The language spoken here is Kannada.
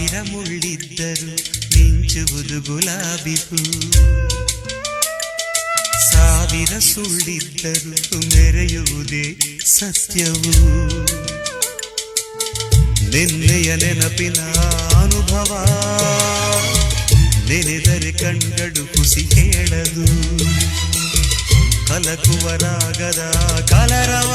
ಸಾವಿರ ಮುಳ್ಳಿದ್ದರು ಮಿಂಚುವುದು ಗುಲಾಬಿ ಹೂ, ಸಾವಿರ ಸುಳ್ಳಿದ್ದರು ಮೆರೆಯುವುದೇ ಸತ್ಯವು. ನಿನ್ನೆಯ ನೆನಪಿನ ಅನುಭವ ನೆನೆದರೆ ಕಣ್ಗಳು ಕುಸಿ ಹೇಳದು, ಕಲಕುವ ರಾಗದ ಕಲರವ